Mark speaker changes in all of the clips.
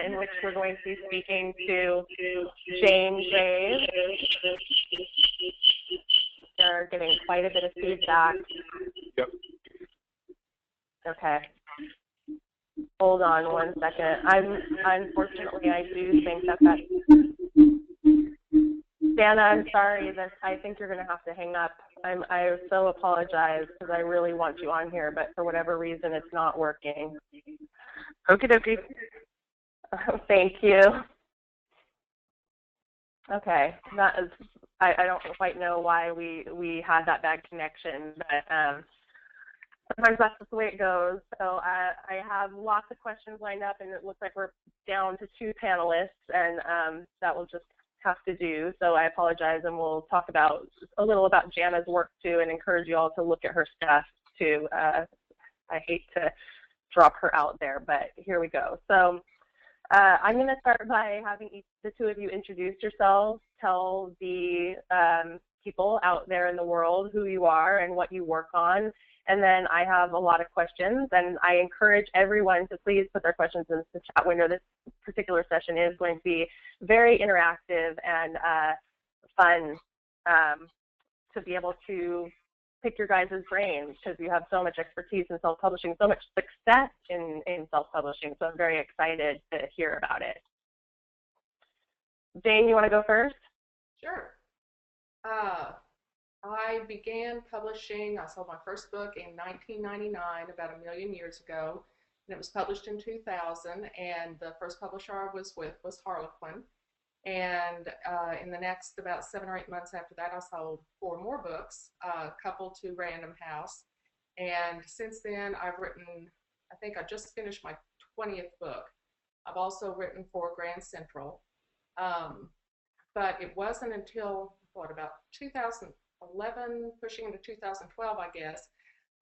Speaker 1: in which we're going to be speaking to Jane Graves. They're getting quite a bit of feedback.
Speaker 2: Yep.
Speaker 1: Okay. Hold on one second. Unfortunately, I do think that's Dana, I'm sorry. I think you're going to have to hang up. I so apologize because I really want you on here, but for whatever reason, it's not working.
Speaker 2: Okie dokie.
Speaker 1: Thank you. Okay, that is. I don't quite know why we had that bad connection, but sometimes that's just the way it goes. So I have lots of questions lined up, and it looks like we're down to 2 panelists, and that will just have to do. So I apologize, and we'll talk about a little about Jana's work too, and encourage you all to look at her stuff too. I hate to drop her out there, but here we go. So I'm going to start by having the 2 of you introduce yourselves, tell the people out there in the world who you are and what you work on. And then I have a lot of questions, and I encourage everyone to please put their questions in the chat window. This particular session is going to be very interactive and fun to be able to pick your guys' brains, because you have so much expertise in self-publishing, so much success in self-publishing. So I'm very excited to hear about it. Jane, you want to go first?
Speaker 3: Sure. I began publishing, I sold my first book in 1999, about 1 million years ago, and it was published in 2000, and the first publisher I was with was Harlequin. And in the next about 7 or 8 months after that, I sold 4 more books, a couple to Random House. And since then, I've written, I think I just finished my 20th book. I've also written for Grand Central. But it wasn't until, what, about 2011, pushing into 2012, I guess,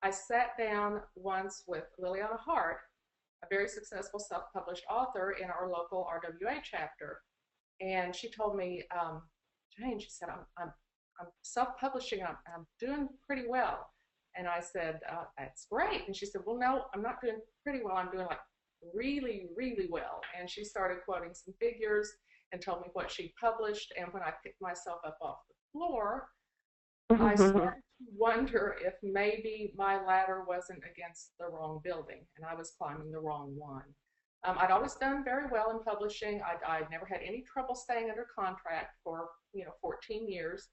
Speaker 3: I sat down once with Liliana Hart, a very successful self-published author in our local RWA chapter. And she told me, Jane, she said, I'm self-publishing, I'm doing pretty well. And I said, that's great. And she said, well, no, I'm not doing pretty well. I'm doing like really, really well. And she started quoting some figures and told me what she published. And when I picked myself up off the floor, I started to wonder if maybe my ladder wasn't against the wrong building and I was climbing the wrong one. I'd always done very well in publishing. I'd never had any trouble staying under contract for 14 years.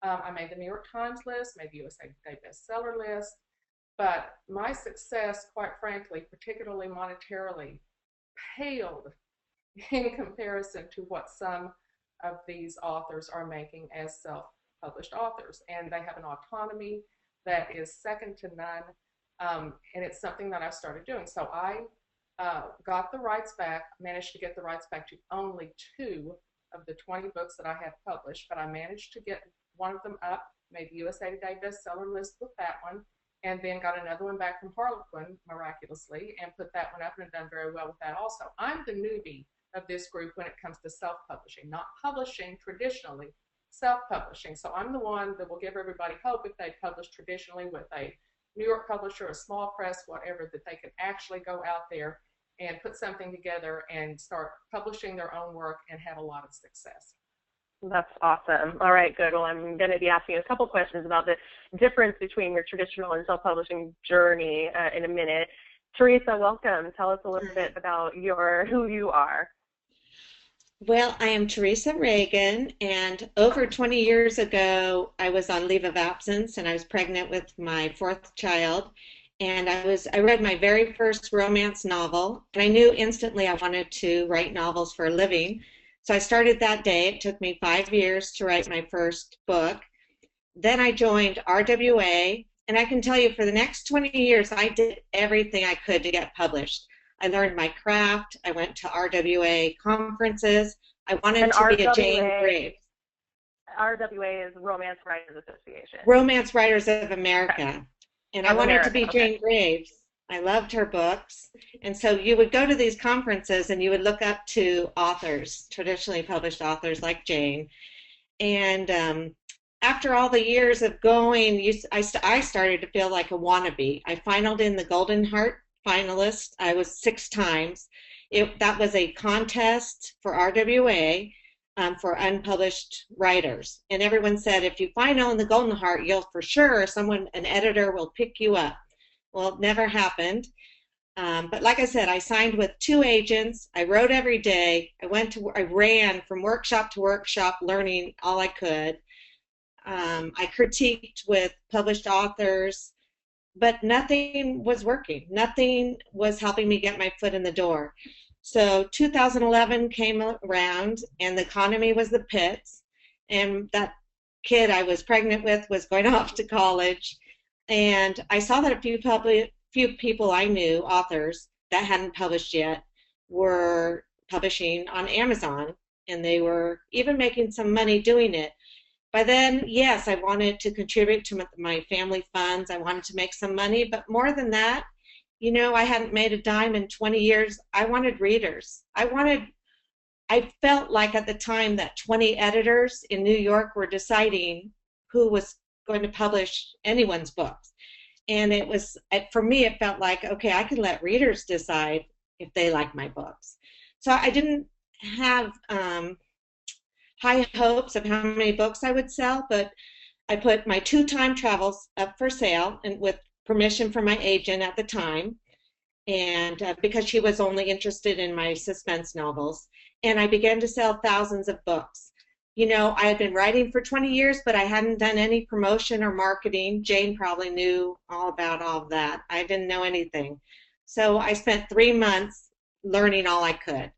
Speaker 3: I made the New York Times list, made the USA Today bestseller list, but my success, quite frankly, particularly monetarily, paled in comparison to what some of these authors are making as self-published authors. And they have an autonomy that is second to none, and it's something that I started doing. So I got the rights back, managed to get the rights back to only 2 of the 20 books that I had published, but I managed to get one of them up, made the USA Today bestseller list with that one, and then got another one back from Harlequin, miraculously, and put that one up and done very well with that also. I'm the newbie of this group when it comes to self-publishing, not publishing traditionally, self-publishing. So I'm the one that will give everybody hope if they publish traditionally with a New York publisher, a small press, whatever, that they can actually go out there and put something together and start publishing their own work and have a lot of success.
Speaker 1: That's awesome. All right, good. Well, I'm going to be asking a couple questions about the difference between your traditional and self-publishing journey in a minute. Theresa, welcome. Tell us a little bit about who you are.
Speaker 4: Well, I am Theresa Ragan, and over 20 years ago, I was on leave of absence, and I was pregnant with my 4th child, and I read my very first romance novel, and I knew instantly I wanted to write novels for a living. So I started that day. It took me 5 years to write my first book. Then I joined RWA, and I can tell you for the next 20 years, I did everything I could to get published. I learned my craft. I went to RWA conferences. I wanted to be a Jane Graves.
Speaker 1: RWA is Romance Writers Association.
Speaker 4: Romance Writers of America. And I wanted to be Jane Graves. I loved her books. And so you would go to these conferences and you would look up to authors, traditionally published authors like Jane. And after all the years of going, I started to feel like a wannabe. I finaled in the Golden Heart finalist. I was 6 times. That was a contest for RWA for unpublished writers. And everyone said, if you final in the Golden Heart, you'll for sure, an editor will pick you up. Well, it never happened. But like I said, I signed with 2 agents. I wrote every day. I ran from workshop to workshop, learning all I could. I critiqued with published authors, but nothing was working. Nothing was helping me get my foot in the door. So 2011 came around, and the economy was the pits, and that kid I was pregnant with was going off to college, and I saw that a few people I knew, authors that hadn't published yet, were publishing on Amazon, and they were even making some money doing it. By then, yes, I wanted to contribute to my family funds. I wanted to make some money, but more than that, I hadn't made a dime in 20 years. I wanted readers. I felt like at the time that 20 editors in New York were deciding who was going to publish anyone's books. And for me, it felt like, okay, I can let readers decide if they like my books. So I didn't have high hopes of how many books I would sell, but I put my 2 time travels up for sale, and with permission from my agent at the time, and because she was only interested in my suspense novels. And I began to sell thousands of books. I had been writing for 20 years, but I hadn't done any promotion or marketing. Jane probably knew all about all of that. I didn't know anything. So I spent 3 months learning all I could.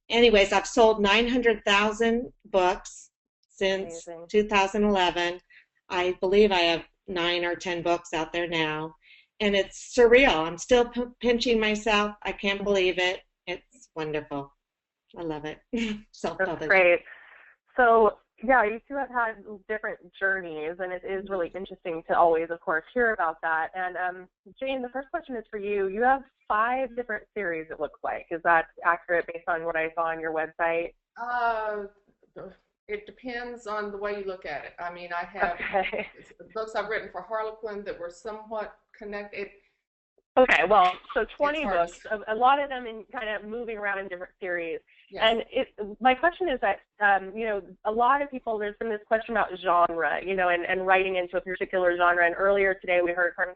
Speaker 4: Anyways, I've sold 900,000 books since
Speaker 1: Amazing.
Speaker 4: 2011. I believe I have 9 or 10 books out there now. And it's surreal. I'm still pinching myself. I can't believe it. It's wonderful. I love it. Self-publishing.
Speaker 1: That's great. So, yeah, you 2 have had different journeys, and it is really interesting to always, of course, hear about that. And Jane, the first question is for you. You have 5 different series, it looks like. Is that accurate based on what I saw on your website?
Speaker 3: It depends on the way you look at it. I mean, I have books I've written for Harlequin that were somewhat connected.
Speaker 1: Okay, well, so 20 books, a lot of them in kind of moving around in different series.
Speaker 3: Yes.
Speaker 1: And my question is that, a lot of people, there's been this question about genre, and writing into a particular genre. And earlier today we heard from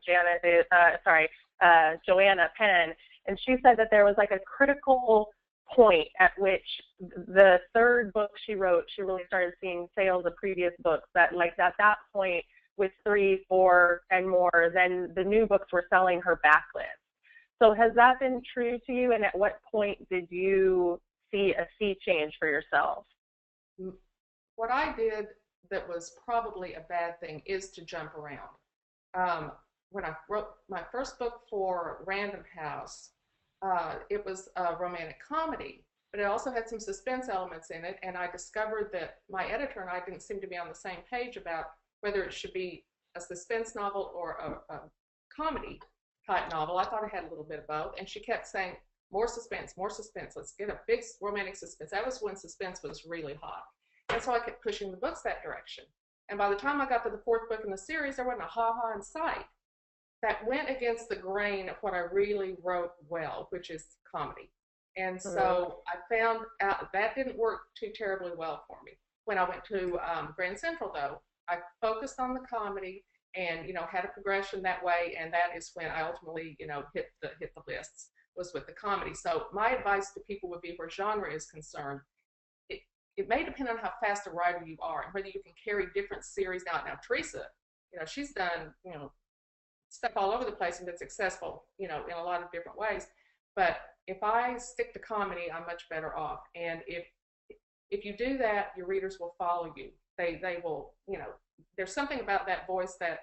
Speaker 1: Joanna Penn, and she said that there was like a critical point at which the 3rd book she wrote, she really started seeing sales of previous books, that like at that point with 3, 4, and more, then the new books were selling her backlist. So has that been true to you, and at what point did you see a sea change for yourself?
Speaker 3: What I did that was probably a bad thing is to jump around. When I wrote my first book for Random House, it was a romantic comedy, but it also had some suspense elements in it, and I discovered that my editor and I didn't seem to be on the same page about whether it should be a suspense novel or a comedy type novel. I thought I had a little bit of both, and she kept saying, more suspense, let's get a big romantic suspense. That was when suspense was really hot. And so I kept pushing the books that direction. And by the time I got to the 4th book in the series, there wasn't a ha-ha in sight. That went against the grain of what I really wrote well, which is comedy. And so I found out that didn't work too terribly well for me. When I went to Grand Central, though, I focused on the comedy and, had a progression that way. And that is when I ultimately, hit the lists, was with the comedy. So my advice to people would be, where genre is concerned, it may depend on how fast a writer you are and whether you can carry different series. Now Theresa, she's done, stuff all over the place and been successful, in a lot of different ways. But if I stick to comedy, I'm much better off. And if you do that, your readers will follow you. They will, there's something about that voice, that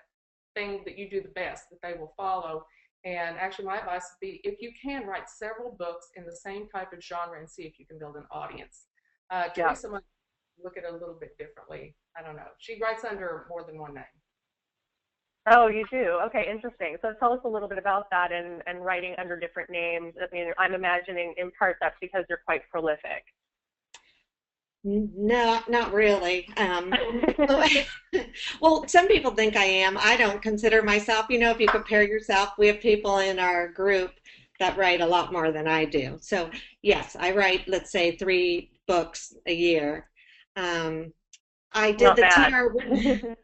Speaker 3: thing that you do the best, that they will follow. And actually, my advice would be, if you can, write several books in the same type of genre and see if you can build an audience. Theresa might look at it a little bit differently. I don't know. She writes under more than one name.
Speaker 1: Oh, you do? Okay, interesting. So tell us a little bit about that and writing under different names. I mean, I'm imagining in part that's because you're quite prolific.
Speaker 4: No, not really. Well, some people think I am. I don't consider myself, if you compare yourself, we have people in our group that write a lot more than I do. So yes, I write, let's say, 3 books a year. Um, I did
Speaker 1: Not
Speaker 4: the
Speaker 1: bad.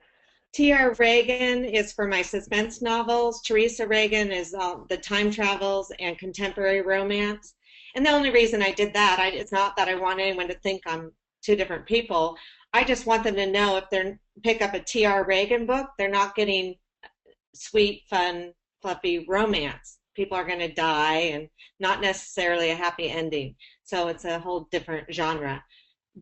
Speaker 4: TR Ragan is for my suspense novels. Theresa Ragan is the time travels and contemporary romance. And the only reason I did that, it's not that I want anyone to think I'm 2 different people. I just want them to know if they pick up a TR Ragan book, they're not getting sweet, fun, fluffy romance. People are going to die and not necessarily a happy ending. So it's a whole different genre.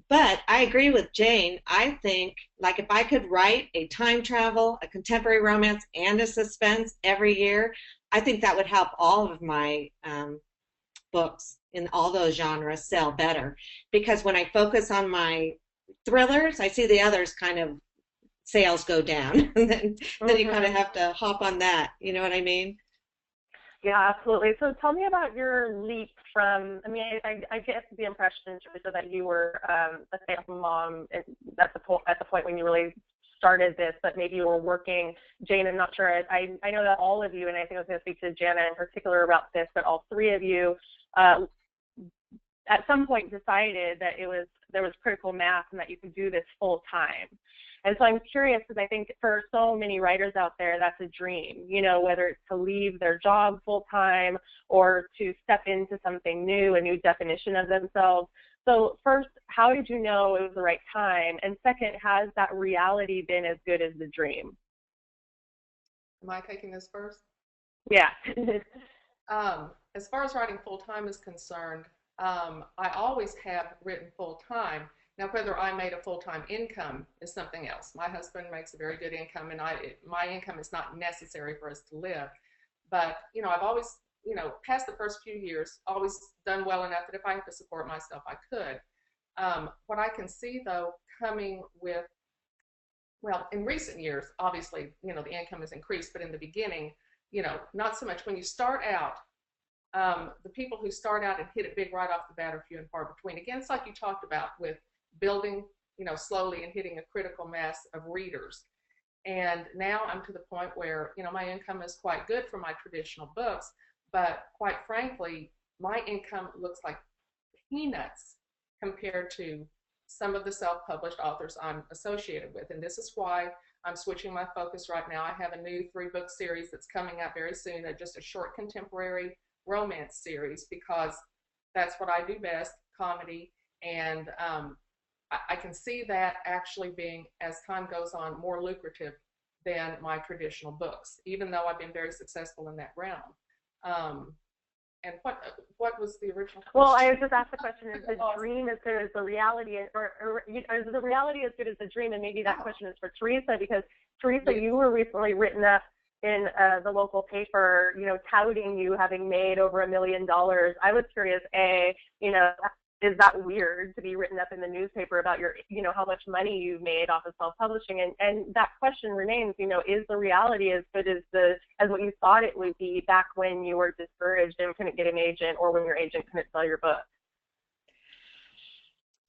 Speaker 4: But I agree with Jane. I think, like, if I could write a time travel, a contemporary romance, and a suspense every year, I think that would help all of my books in all those genres sell better. Because when I focus on my thrillers, I see the others kind of sales go down. And then you kind of have to hop on that. You know what I mean?
Speaker 1: Yeah, absolutely. So tell me about your leap from, I mean, I get the impression, Theresa, that you were a stay-at-home mom at the point when you really started this, but maybe you were working. Jane, I'm not sure. I know that all of you, and I think I was going to speak to Jana in particular about this, but all 3 of you at some point decided that there was critical mass and that you could do this full time. And so I'm curious because I think for so many writers out there, that's a dream, you know, whether it's to leave their job full time or to step into something new, a new definition of themselves. So first, how did you know it was the right time? And second, has that reality been as good as the dream?
Speaker 3: Am I taking this first?
Speaker 1: Yeah.
Speaker 3: As far as writing full-time is concerned, I always have written full-time. Now, whether I made a full-time income is something else. My husband makes a very good income, and my income is not necessary for us to live. But, you know, I've always, you know, past the first few years, always done well enough that if I have to support myself, I could. What I can see, though, coming with, well, in recent years, obviously, you know, the income has increased, but in the beginning, you know, not so much. When you start out, the people who start out and hit it big right off the bat are few and far between. Again, it's like you talked about with building, you know, slowly and hitting a critical mass of readers. And now I'm to the point where, you know, my income is quite good for my traditional books, but quite frankly, my income looks like peanuts compared to some of the self-published authors I'm associated with. And this is why I'm switching my focus right now. I have a new 3-book series that's coming out very soon, just a short contemporary romance series, because that's what I do best, comedy. And I can see that actually being, as time goes on, more lucrative than my traditional books, even though I've been very successful in that realm. And what was the original question?
Speaker 1: Well, I just asked the question, is the dream as good as the reality, or is the reality as good as the dream? And maybe that question is for Theresa, because Theresa, you were recently written up in the local paper, you know, touting you having made over $1 million. I was curious, you know, is that weird to be written up in the newspaper about your, you know, how much money you've made off of self-publishing? And that question remains, you know, is the reality as good as what you thought it would be back when you were discouraged and couldn't get an agent, or when your agent couldn't sell your book?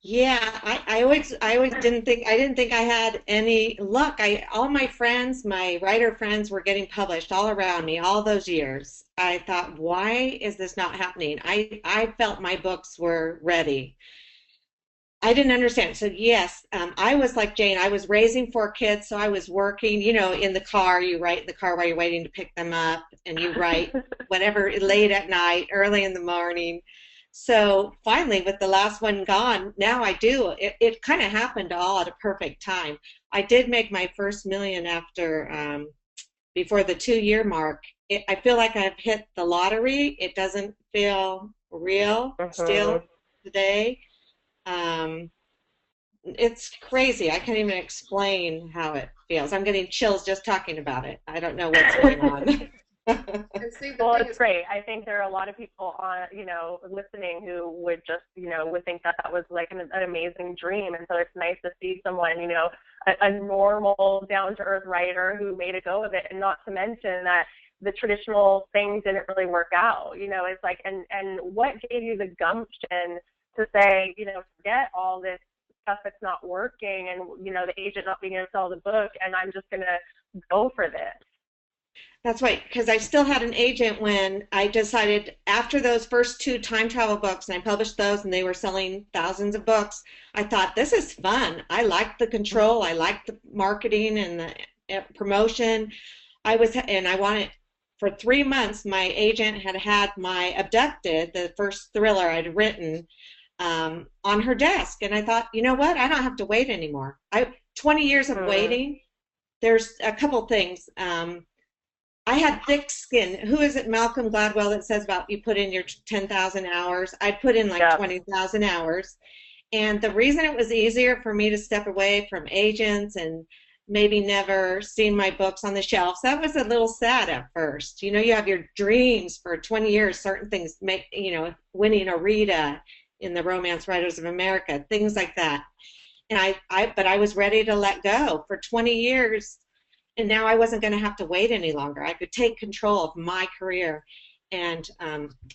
Speaker 4: Yeah, I always didn't think I had any luck. All my friends, my writer friends were getting published all around me all those years. I thought, why is this not happening? I felt my books were ready. I didn't understand. So yes, I was like Jane. I was raising 4 kids, so I was working, you know, in the car. You write in the car while you're waiting to pick them up, and you write whenever, late at night, early in the morning. So finally, with the last one gone, now I do. It kind of happened all at a perfect time. I did make my first million after before the 2-year mark. I feel like I've hit the lottery. It doesn't feel real still today. It's crazy. I can't even explain how it feels. I'm getting chills just talking about it. I don't know what's going on.
Speaker 1: Well, it's great. I think there are a lot of people on, you know, listening who would just, you know, would think that that was like an amazing dream. And so it's nice to see someone, you know, a normal, down-to-earth writer who made a go of it, and not to mention that the traditional things didn't really work out. You know, it's like, and what gave you the gumption to say, you know, forget all this stuff that's not working and, you know, the agent not being able to sell the book, and I'm just going to go for this?
Speaker 4: That's right, because I still had an agent when I decided after those first two time travel books, and I published those, and they were selling thousands of books. I thought, this is fun. I like the control. I like the marketing and the promotion. And I wanted, for 3 months, my agent had had my Abducted, the first thriller I'd written, on her desk. And I thought, you know what? I don't have to wait anymore. 20 years of waiting, there's a couple things. I had thick skin. Who is it, Malcolm Gladwell, that says about you put in your 10,000 hours? I put in like 20,000 hours. And the reason it was easier for me to step away from agents and maybe never seen my books on the shelves, that was a little sad at first. You know, you have your dreams for 20 years, certain things make, you know, winning a Rita in the Romance Writers of America, things like that. And but I was ready to let go for 20 years. And now I wasn't going to have to wait any longer. I could take control of my career. And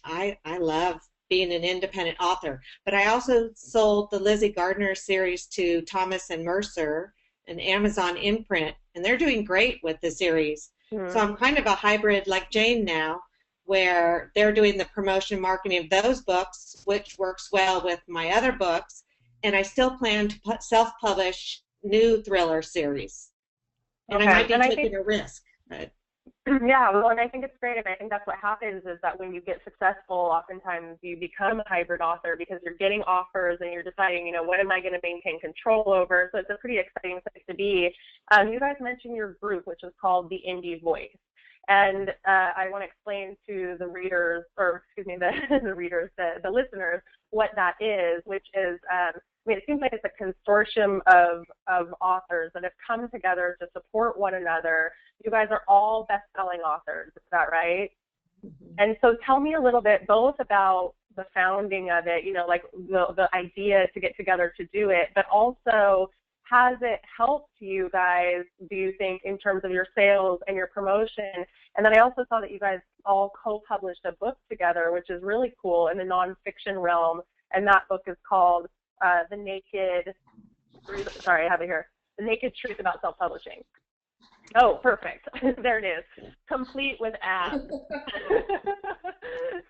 Speaker 4: I love being an independent author. But I also sold the Lizzie Gardner series to Thomas and Mercer, an Amazon imprint, and they're doing great with the series. So I'm kind of a hybrid like Jane now, where they're doing the promotion marketing of those books, which works well with my other books. And I still plan to self-publish new thriller series. And I might be taking a risk. But.
Speaker 1: Yeah, well, and I think it's great, and I think that's what happens is that when you get successful, oftentimes you become a hybrid author because you're getting offers and you're deciding, you know, what am I going to maintain control over? So it's a pretty exciting place to be. You guys mentioned your group, which is called the Indie Voice. And I want to explain to the readers, or excuse me, the listeners, what that is, which is, I mean, it seems like it's a consortium of authors that have come together to support one another. You guys are all best-selling authors, is that right? Mm-hmm. And so tell me a little bit both about the founding of it, you know, like the idea to get together to do it, but also has it helped you guys, do you think, in terms of your sales and your promotion? And then I also saw that you guys all co-published a book together, which is really cool in the nonfiction realm, and that book is called The Naked Truth About Self-Publishing. Oh, perfect. There it is. Complete with ads.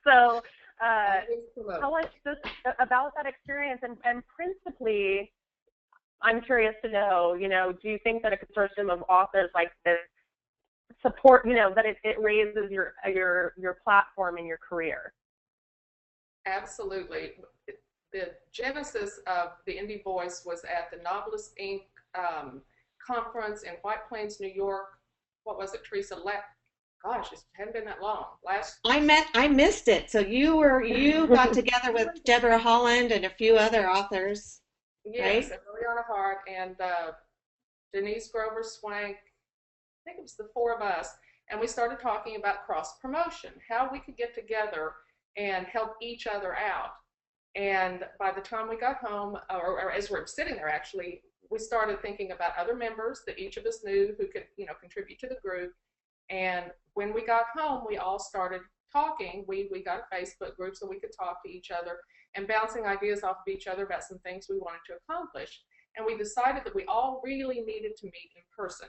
Speaker 1: So tell us just about that experience, and principally, I'm curious to know, you know, do you think that a consortium of authors like this support, you know, that it raises your platform in your career?
Speaker 3: Absolutely. The genesis of the Indie Voice was at the Novelist Inc. Conference in White Plains, New York. What was it, Theresa? Gosh, it hadn't been that long.
Speaker 4: I missed it. So you got together with Deborah Holland and a few other authors.
Speaker 3: Yes,
Speaker 4: right?
Speaker 3: And Liliana Hart and Denise Grover Swank. I think it was the four of us, and we started talking about cross promotion, how we could get together and help each other out. And by the time we got home, or as we were sitting there, actually, we started thinking about other members that each of us knew who could, you know, contribute to the group. And when we got home, we all started talking. We got a Facebook group so we could talk to each other and bouncing ideas off of each other about some things we wanted to accomplish. And we decided that we all really needed to meet in person.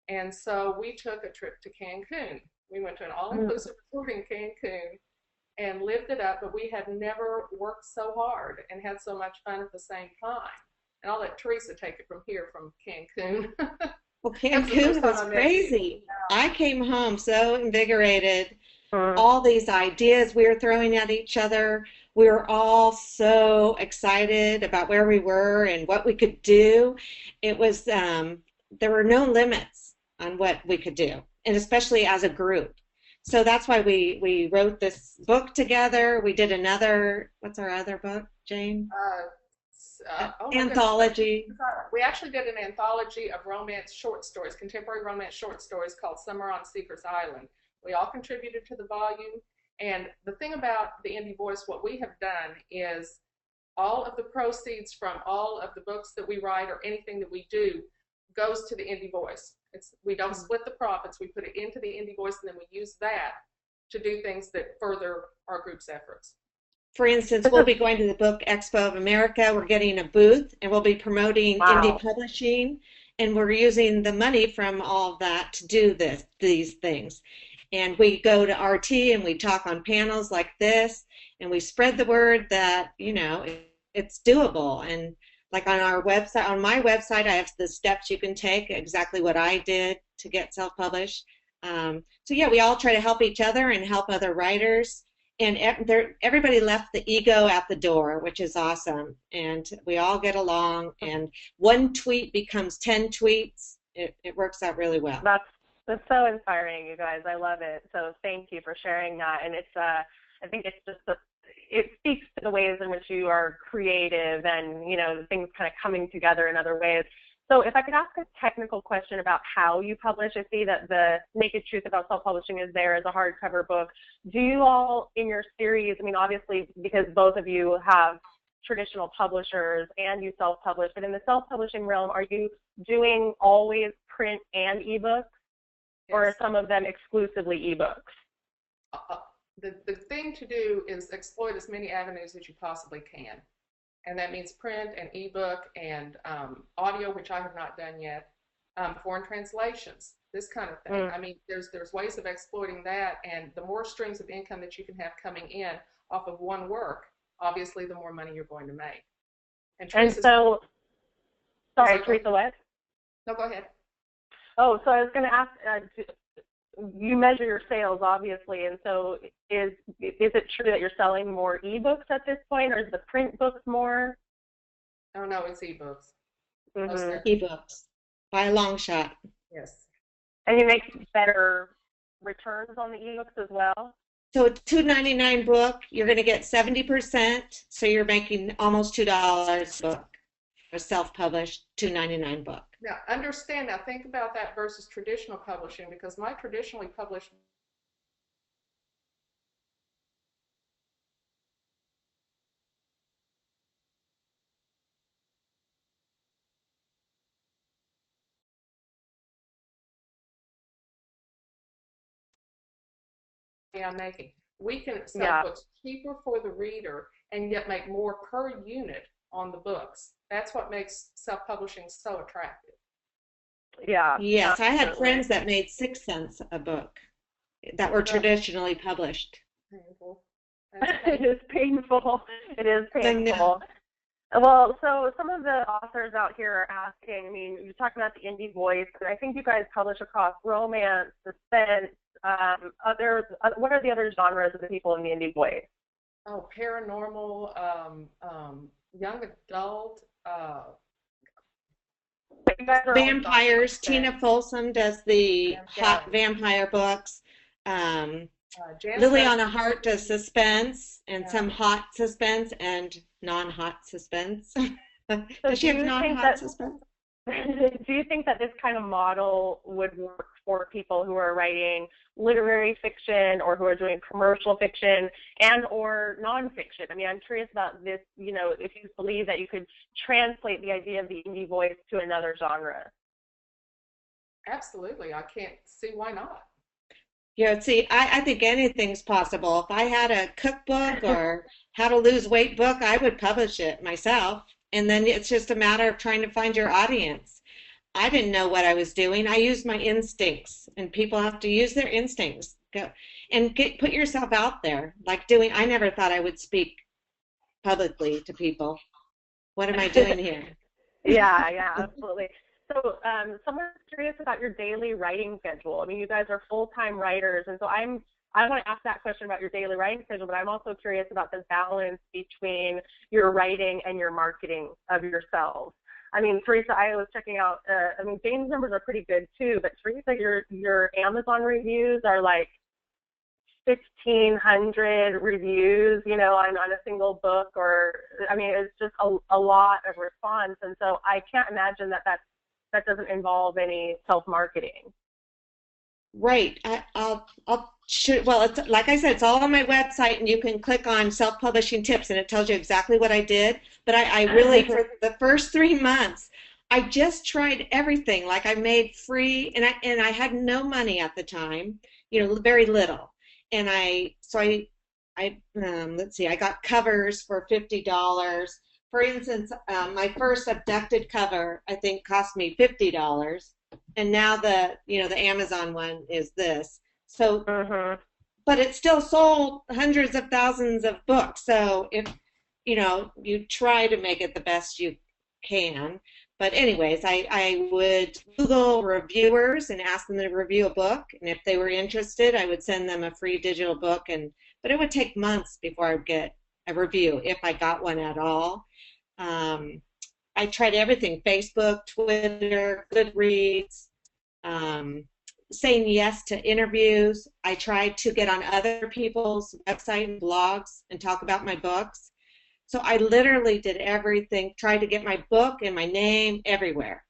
Speaker 3: And so we took a trip to Cancun. We went to an all-inclusive resort in Cancun and lived it up, but we had never worked so hard and had so much fun at the same time. And I'll let Theresa take it from here, from Cancun.
Speaker 4: Well, Cancun was crazy. I came home so invigorated. All these ideas we were throwing at each other. We were all so excited about where we were and what we could do. It was, there were no limits on what we could do, and especially as a group. So that's why we wrote this book together. We did another, what's our other book, Jane? Anthology.
Speaker 3: We actually did an anthology of romance short stories, contemporary romance short stories called Summer on Seeker's Island. We all contributed to the volume. And the thing about the Indie Voice, what we have done is all of the proceeds from all of the books that we write or anything that we do goes to the Indie Voice. We don't split the profits. We put it into the Indie Voice, and then we use that to do things that further our group's efforts.
Speaker 4: For instance, we'll be going to the Book Expo of America. We're getting a booth, and we'll be promoting indie publishing and we're using the money from all of that to do these things. And we go to RT and we talk on panels like this, and we spread the word that, it's doable. And like on my website, I have the steps you can take, exactly what I did to get self-published. So yeah, we all try to help each other and help other writers. And everybody left the ego at the door, which is awesome. And we all get along, and one tweet becomes 10 tweets. It works out really well.
Speaker 1: That's so inspiring, you guys. I love it. So thank you for sharing that. And it's I think it's just it speaks to the ways in which you are creative and, things kind of coming together in other ways. So if I could ask a technical question about how you publish, I see that the Naked Truth About Self-Publishing is there as a hardcover book. Do you all, in your series, obviously because both of you have traditional publishers and you self-publish, but in the self-publishing realm, are you doing always print and ebooks, or are some of them exclusively ebooks?
Speaker 3: The thing to do is exploit as many avenues as you possibly can. And that means print and ebook and audio, which I have not done yet, foreign translations, this kind of thing. There's ways of exploiting that, and the more streams of income that you can have coming in off of one work, obviously the more money you're going to make. And
Speaker 1: so, sorry, Theresa, what?
Speaker 3: No, go ahead.
Speaker 1: Oh, so I was going to ask, you measure your sales, obviously, and so is it true that you're selling more ebooks at this point, or is the print books more?
Speaker 3: Oh, no, it's ebooks.
Speaker 4: Ebooks, by a long shot.
Speaker 3: Yes.
Speaker 1: And you make better returns on the ebooks as well?
Speaker 4: So a $2.99 book, you're going to get 70%, so you're making almost $2 a book. A self-published $2.99 book.
Speaker 3: Now, think about that versus traditional publishing, because my traditionally published I'm making. We can sell books cheaper for the reader and yet make more per unit on the books. That's what makes self-publishing so attractive.
Speaker 1: Yeah.
Speaker 4: Yes, I had friends that made 6 cents a book that were traditionally published.
Speaker 3: Painful.
Speaker 1: It is painful. It is painful. Well, so some of the authors out here are asking, you're talking about the indie voice, and I think you guys publish across romance, suspense, what are the other genres of the people in the indie voice?
Speaker 3: Oh, paranormal, young adult,
Speaker 4: vampires. Tina Folsom does the hot vampire books. Liliana Hart does suspense and some hot suspense and non-hot suspense. Does she have non-hot suspense?
Speaker 1: Do you think that this kind of model would work for people who are writing literary fiction or who are doing commercial fiction and or nonfiction? I'm curious about this, if you believe that you could translate the idea of the indie voice to another genre.
Speaker 3: Absolutely. I can't see why not.
Speaker 4: Yeah, see, I think anything's possible. If I had a cookbook or how to lose weight book, I would publish it myself. And then it's just a matter of trying to find your audience. I didn't know what I was doing. I used my instincts, and people have to use their instincts. Go and put yourself out there. I never thought I would speak publicly to people. What am I doing here?
Speaker 1: Yeah, absolutely. So someone's curious about your daily writing schedule. You guys are full-time writers, and so I want to ask that question about your daily writing schedule, but I'm also curious about the balance between your writing and your marketing of yourselves. Theresa, I was checking out, Jane's numbers are pretty good too, but Theresa, your Amazon reviews are like 1,500 reviews, on a single book, it's just a lot of response, and so I can't imagine that doesn't involve any self-marketing.
Speaker 4: Right. Well, it's like I said, it's all on my website, and you can click on self-publishing tips, and it tells you exactly what I did. But I really, for the first 3 months, I just tried everything. Like I made free, and I had no money at the time, very little. And let's see, I got covers for $50. for instance, my first abducted cover, I think, cost me $50, and now the Amazon one is this. So, but it still sold hundreds of thousands of books. So if you try to make it the best you can. But anyways, I would Google reviewers and ask them to review a book, and if they were interested, I would send them a free digital book. But it would take months before I would get a review, if I got one at all. I tried everything: Facebook, Twitter, Goodreads, saying yes to interviews. I tried to get on other people's websites and blogs and talk about my books. So I literally did everything, tried to get my book and my name everywhere.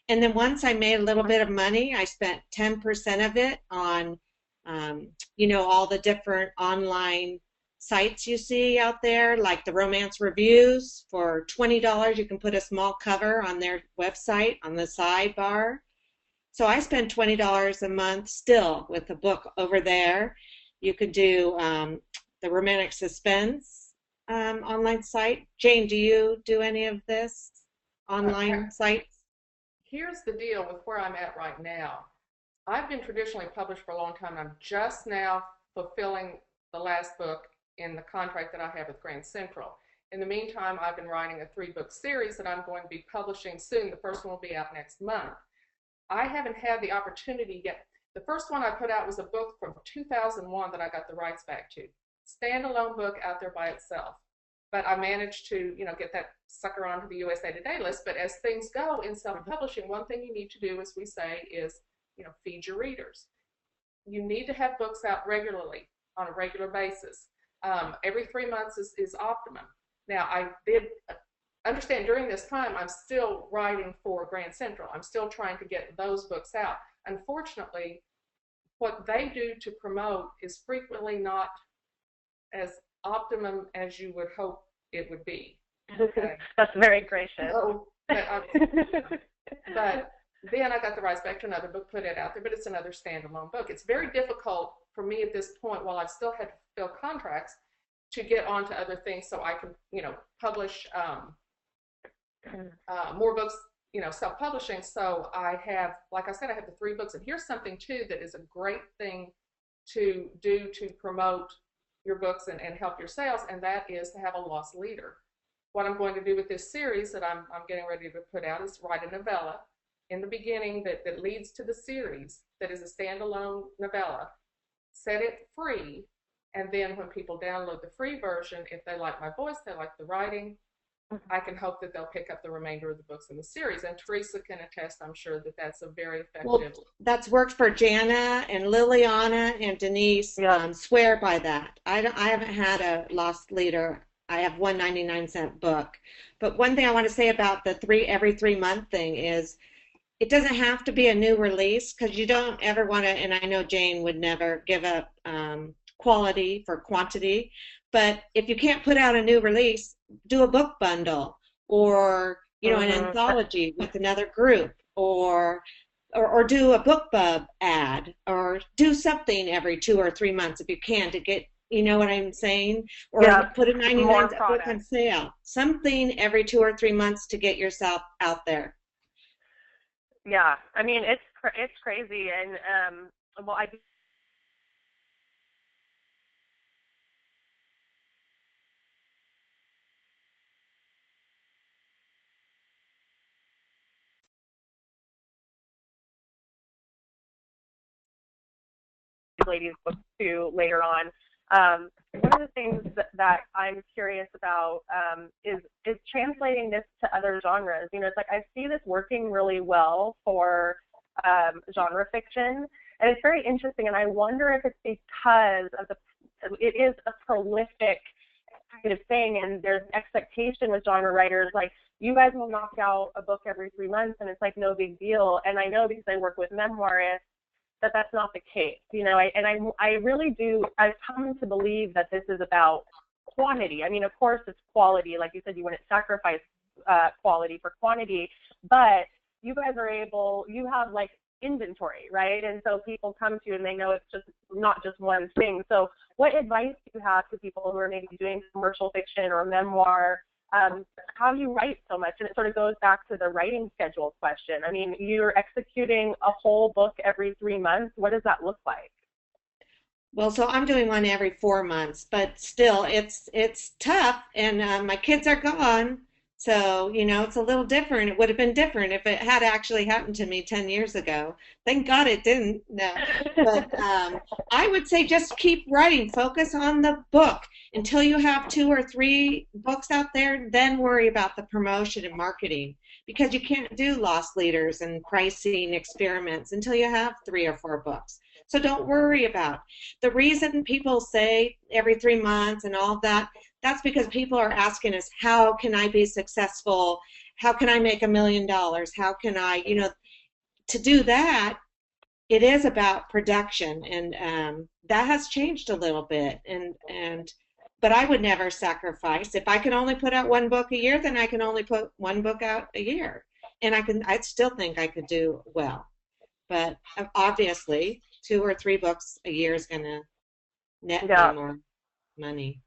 Speaker 4: And then once I made a little bit of money, I spent 10% of it on, all the different online sites you see out there, like the romance reviews. For $20, you can put a small cover on their website on the sidebar. So I spend $20 a month still with a book over there. You could do the romantic suspense online site. Jane, do you do any of this online sites?
Speaker 3: Here's the deal with where I'm at right now. I've been traditionally published for a long time. I'm just now fulfilling the last book in the contract that I have with Grand Central. In the meantime, I've been writing a 3-book series that I'm going to be publishing soon. The first one will be out next month. I haven't had the opportunity yet. The first one I put out was a book from 2001 that I got the rights back to. Standalone book out there by itself. But I managed to, get that sucker onto the USA Today list. But as things go in self-publishing, one thing you need to do, as we say, is, feed your readers. You need to have books out regularly, on a regular basis. Every 3 months is optimum. Now, I did understand during this time, I'm still writing for Grand Central. I'm still trying to get those books out. Unfortunately, what they do to promote is frequently not as optimum as you would hope it would be. Okay.
Speaker 1: That's very gracious.
Speaker 3: So, but then I got the rights back to another book, put it out there, but it's another standalone book. It's very difficult for me at this point, while I've still had to fulfill contracts, to get onto other things so I can, publish more books, self-publishing. So I have, like I said, I have the 3 books. And here's something, too, that is a great thing to do to promote your books and help your sales, and that is to have a lost leader. What I'm going to do with this series that I'm getting ready to put out is write a novella in the beginning that leads to the series, that is a standalone novella, set it free, and then when people download the free version, if they like my voice, they like the writing, I can hope that they'll pick up the remainder of the books in the series. And Theresa can attest, I'm sure, that that's a very effective.
Speaker 4: Well, that's worked for Jana and Liliana and Denise.
Speaker 1: Yeah.
Speaker 4: Swear by that. I haven't had a lost leader. I have one 99-cent book. But one thing I want to say about the every 3 month thing is, it doesn't have to be a new release, because you don't ever want to, and I know Jane would never give up quality for quantity, but if you can't put out a new release, do a book bundle, or an anthology with another group, or do a BookBub ad, or do something every 2 or 3 months if you can, to get, what I'm saying, or put a 99 book on sale. Something every 2 or 3 months to get yourself out there.
Speaker 1: Yeah, I mean, it's crazy, and well, I ladies' book too later on. One of the things that I'm curious about is translating this to other genres. It's like I see this working really well for genre fiction, and it's very interesting. And I wonder if it's because of it is a prolific kind of thing, and there's an expectation with genre writers, like, you guys will knock out a book every 3 months, and it's like no big deal. And I know, because I work with memoirists, that that's not the case. I really do. I've come to believe that this is about quantity. I mean, of course, it's quality. Like you said, you wouldn't sacrifice quality for quantity, but you guys are able. You have like inventory, right? And so people come to you and they know it's just not just one thing. So what advice do you have to people who are maybe doing commercial fiction or memoir how do you write so much? And it sort of goes back to the writing schedule question. I mean, you're executing a whole book every 3 months. What does that look like?
Speaker 4: Well, so I'm doing one every 4 months, but still, it's tough, and my kids are gone, so it's a little different. It would have been different if it had actually happened to me 10 years ago. Thank God it didn't. No, but I would say just keep writing. Focus on the book until you have 2 or 3 books out there. Then worry about the promotion and marketing because you can't do loss leaders and pricing experiments until you have 3 or 4 books. So don't worry about the reason people say every 3 months and all of that. That's because people are asking us, how can I be successful? How can I make $1 million? How can I, to do that, it is about production, and that has changed a little bit. But I would never sacrifice. If I can only put out 1 book a year, then I can only put 1 book out a year, and I still think I could do well. But obviously, 2 or 3 books a year is going to net me more money.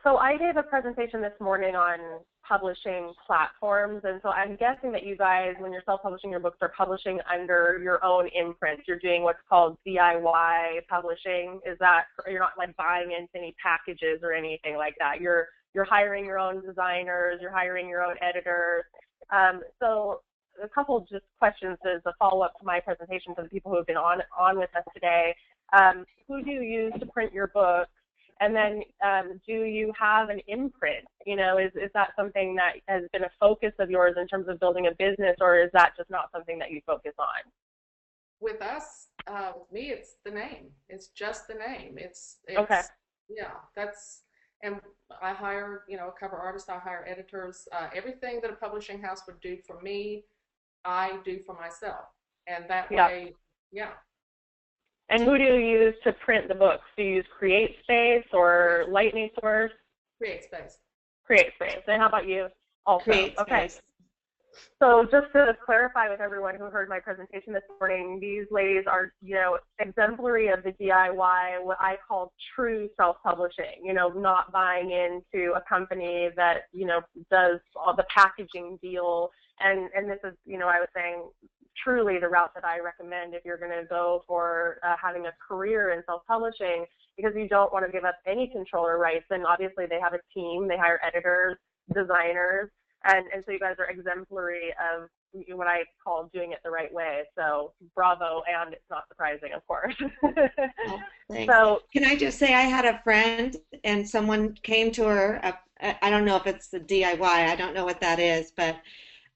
Speaker 1: So I gave a presentation this morning on publishing platforms, and so I'm guessing that you guys, when you're self-publishing your books, are publishing under your own imprint. You're doing what's called DIY publishing. Is that, you're not like buying into any packages or anything like that? You're hiring your own designers, you're hiring your own editors. So a couple just questions as a follow-up to my presentation for the people who have been on with us today. Who do you use to print your books? And then do you have an imprint? Is that something that has been a focus of yours in terms of building a business, or is that just not something that you focus on?
Speaker 3: With us, with me, it's the name. It's just the name. It's
Speaker 1: okay.
Speaker 3: Yeah, and I hire, a cover artist, I hire editors. Everything that a publishing house would do for me, I do for myself. And that way, yeah.
Speaker 1: And who do you use to print the books? Do you use CreateSpace or Lightning Source?
Speaker 3: CreateSpace.
Speaker 1: CreateSpace. And how about you? Also.
Speaker 4: CreateSpace.
Speaker 1: Okay. So just to clarify with everyone who heard my presentation this morning, these ladies are, exemplary of the DIY, what I call true self-publishing, not buying into a company that, does all the packaging deal. And this is, I was saying, truly the route that I recommend if you're going to go for having a career in self-publishing, because you don't want to give up any controller rights. And obviously they have a team, they hire editors, designers, and so you guys are exemplary of what I call doing it the right way. So bravo, and it's not surprising, of course.
Speaker 4: So can I just say I had a friend and someone came to her, I don't know if it's the DIY, I don't know what that is,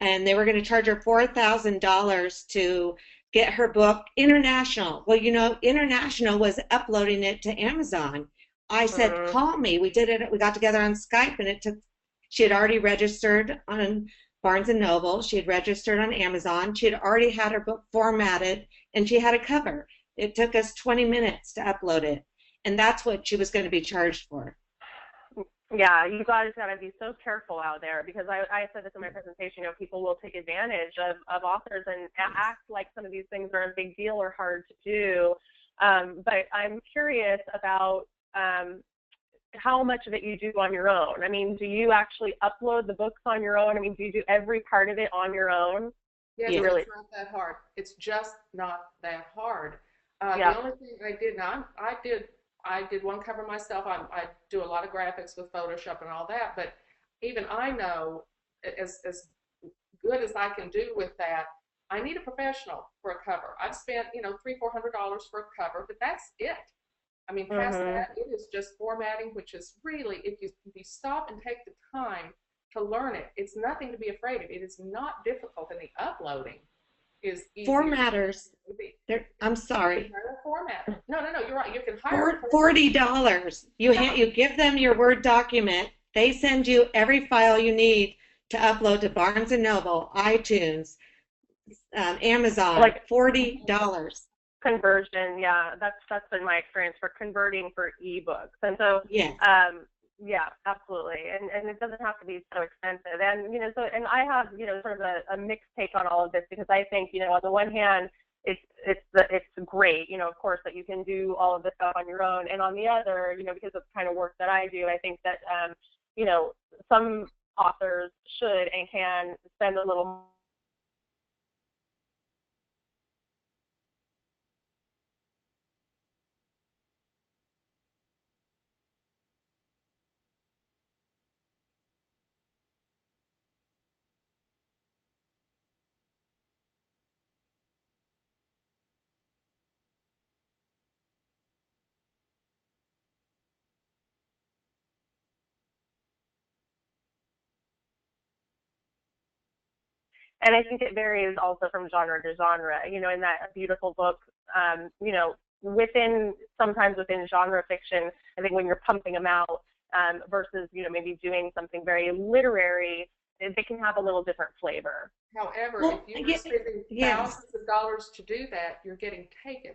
Speaker 4: and they were going to charge her $4,000 to get her book international. Well, international was uploading it to Amazon. I said, call me. We did it. We got together on Skype, and she had already registered on Barnes & Noble. She had registered on Amazon. She had already had her book formatted, and she had a cover. It took us 20 minutes to upload it, and that's what she was going to be charged for.
Speaker 1: Yeah, you guys got to be so careful out there, because I said this in my presentation, people will take advantage of authors and act like some of these things are a big deal or hard to do. But I'm curious about how much of it you do on your own. I mean, do you actually upload the books on your own? I mean, do you do every part of it on your own?
Speaker 3: Yes,
Speaker 1: yeah. Really?
Speaker 3: It's not that hard. It's just not that hard.
Speaker 1: Yeah.
Speaker 3: The only thing I did, now I did one cover myself. I do a lot of graphics with Photoshop and all that, but even I know, as good as I can do with that, I need a professional for a cover. I've spent, $300-400 for a cover, but that's it. I mean, past that, it is just formatting, which is really, if you stop and take the time to learn it, it's nothing to be afraid of. It is not difficult, and the uploading is easy.
Speaker 4: Formatters. I'm sorry.
Speaker 3: Formatter. No, you're right. You can hire
Speaker 4: $40. You give them your Word document. They send you every file you need to upload to Barnes & Noble, iTunes, Amazon.
Speaker 1: Like
Speaker 4: $40.
Speaker 1: Conversion, yeah, that's been my experience for converting for ebooks. And so
Speaker 4: yeah,
Speaker 1: absolutely. And it doesn't have to be so expensive. And and I have sort of a mixed take on all of this, because I think on the one hand it's great, of course, that you can do all of this stuff on your own, and on the other, because of the kind of work that I do, I think that some authors should and can spend a little. And I think it varies also from genre to genre. In that A Beautiful Book, sometimes within genre fiction, I think when you're pumping them out versus, maybe doing something very literary, they can have a little different flavor.
Speaker 3: However,
Speaker 4: Well,
Speaker 3: if you're spending thousands of dollars to do that, you're getting taken.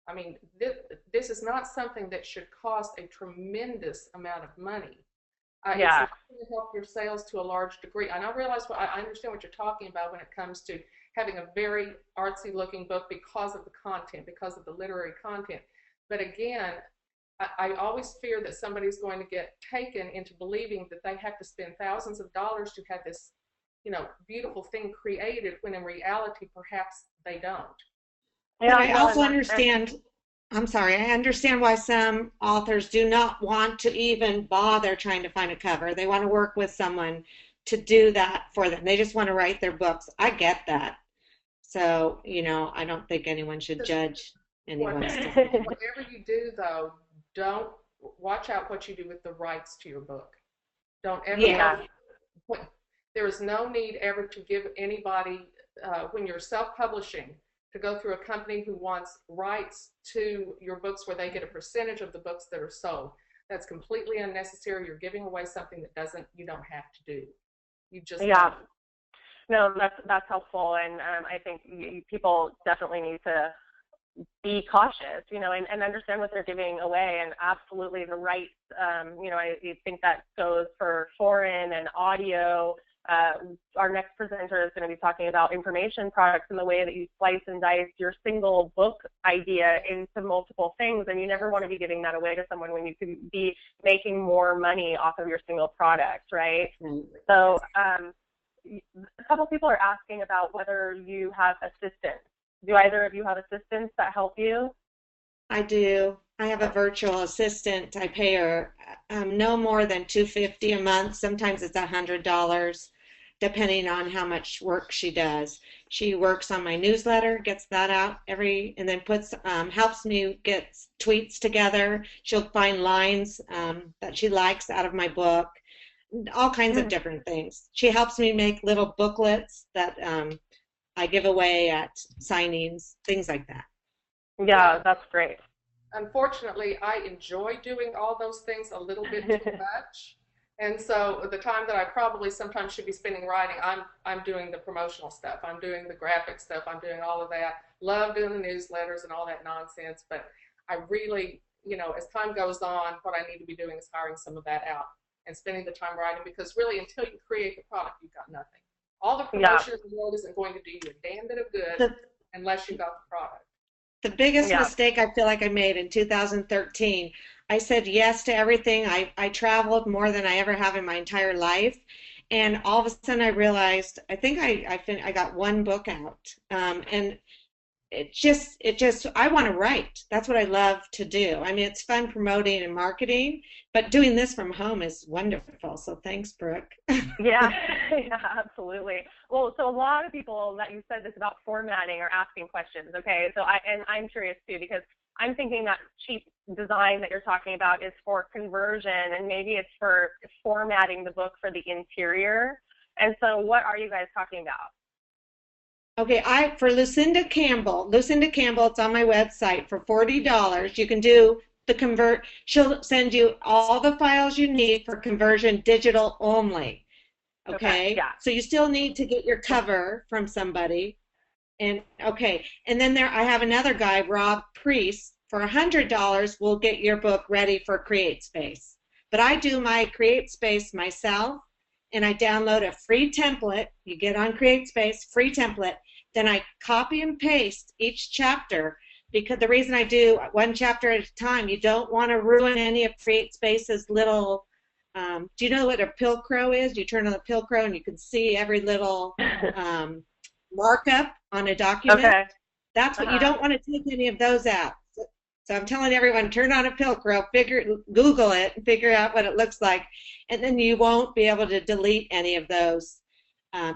Speaker 3: I mean, this is not something that should cost a tremendous amount of money.
Speaker 1: Yeah.
Speaker 3: It's going to help your sales to a large degree. And I understand what you're talking about when it comes to having a very artsy looking book because of the content, because of the literary content. But again, I always fear that somebody's going to get taken into believing that they have to spend thousands of dollars to have this, beautiful thing created, when in reality, perhaps they don't.
Speaker 4: Yeah, I also understand. I'm sorry, I understand why some authors do not want to even bother trying to find a cover. They want to work with someone to do that for them. They just want to write their books. I get that. So, I don't think anyone should judge anyone's decision.
Speaker 3: Whatever you do, though, don't watch out what you do with the rights to your book. Don't ever. There is no need ever to give anybody, when you're self-publishing, to go through a company who wants rights to your books where they get a percentage of the books that are sold. That's completely unnecessary. You're giving away something that you don't have to do. You just don't.
Speaker 1: No, that's helpful, and I think people definitely need to be cautious, and understand what they're giving away, and absolutely the rights. I think that goes for foreign and audio. Our next presenter is going to be talking about information products and the way that you slice and dice your single book idea into multiple things, and you never want to be giving that away to someone when you could be making more money off of your single product, right? Mm-hmm. So a couple people are asking about whether you have assistants. Do either of you have assistants that help you?
Speaker 4: I do. I have a virtual assistant. I pay her no more than $250 a month. Sometimes it's $100, depending on how much work she does. She works on my newsletter, gets that out and then helps me get tweets together. She'll find lines that she likes out of my book, all kinds of different things. She helps me make little booklets that I give away at signings, things like that.
Speaker 1: Yeah, that's great.
Speaker 3: Unfortunately, I enjoy doing all those things a little bit too much. And so the time that I probably sometimes should be spending writing, I'm doing the promotional stuff. I'm doing the graphic stuff. I'm doing all of that. Love doing the newsletters and all that nonsense. But I really, as time goes on, what I need to be doing is hiring some of that out and spending the time writing, because really until you create the product, you've got nothing. All the promotion in the world isn't going to do you a damn bit of good unless you got the product.
Speaker 4: The biggest mistake I feel like I made in 2013, I said yes to everything. I traveled more than I ever have in my entire life. And all of a sudden I realized, I think I got one book out. And it just, I want to write. That's what I love to do. I mean, it's fun promoting and marketing, but doing this from home is wonderful. So thanks, Brooke.
Speaker 1: Yeah, absolutely. Well, so a lot of people that you said this about formatting are asking questions. Okay, so I'm curious too, because I'm thinking that cheap design that you're talking about is for conversion, and maybe it's for formatting the book for the interior. And so what are you guys talking about?
Speaker 4: Okay, for Lucinda Campbell, it's on my website for $40. You can do the she'll send you all the files you need for conversion digital only. Okay?
Speaker 1: Yeah.
Speaker 4: So you still need to get your cover from somebody. And then I have another guy, Rob Priest, for $100 will get your book ready for CreateSpace. But I do my CreateSpace myself, and I download a free template. You get on CreateSpace, free template. Then I copy and paste each chapter, because the reason I do one chapter at a time, you don't want to ruin any of CreateSpace's little Do you know what a Pilcrow is? You turn on the Pilcrow and you can see every little markup on a document.
Speaker 1: Okay.
Speaker 4: That's what you don't want to take any of those out. So I'm telling everyone, turn on a Pilcrow, Google it, and figure out what it looks like, and then you won't be able to delete any of those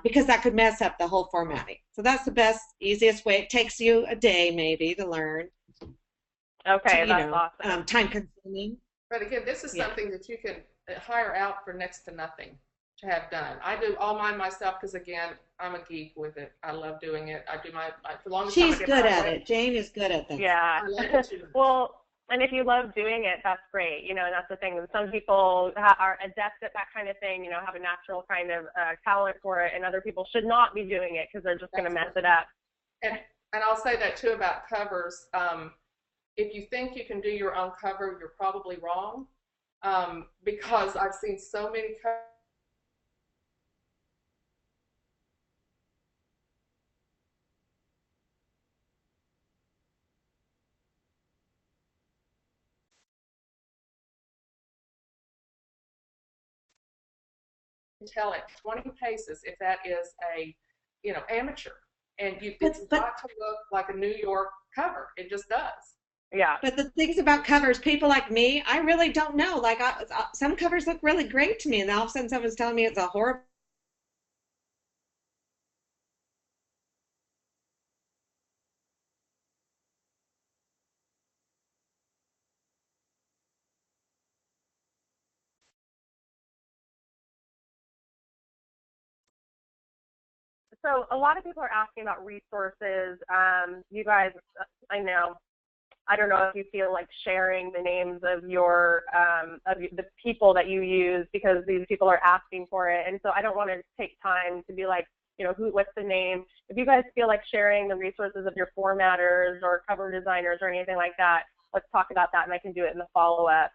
Speaker 4: because that could mess up the whole formatting. So that's the best, easiest way. It takes you a day maybe to learn.
Speaker 1: Okay, that's awesome.
Speaker 4: Time consuming.
Speaker 3: But again, this is something that you can hire out for next to nothing to have done. I do all mine myself because, again, I'm a geek with it. I love doing it. I do for the longest time.
Speaker 4: She's good at it. Jane is good at this.
Speaker 1: Yeah.
Speaker 3: I love it too.
Speaker 1: Well, and if you love doing it, that's great. You know, and that's the thing. Some people are adept at that kind of thing, you know, have a natural kind of talent for it, and other people should not be doing it because they're just going to mess it up.
Speaker 3: And I'll say that too about covers. If you think you can do your own cover, you're probably wrong, because I've seen so many covers. Tell it 20 paces if that is a, you know, amateur, and it's got to look like a New York cover. It just does.
Speaker 1: Yeah.
Speaker 4: But the things about covers, people like me, I really don't know. Like some covers look really great to me, and all of a sudden someone's telling me it's a horrible.
Speaker 1: So a lot of people are asking about resources. You guys, I know, I don't know if you feel like sharing the names of your of the people that you use, because these people are asking for it, and so I don't want to take time to be like, you know, what's the name. If you guys feel like sharing the resources of your formatters or cover designers or anything like that, let's talk about that, and I can do it in the follow-up.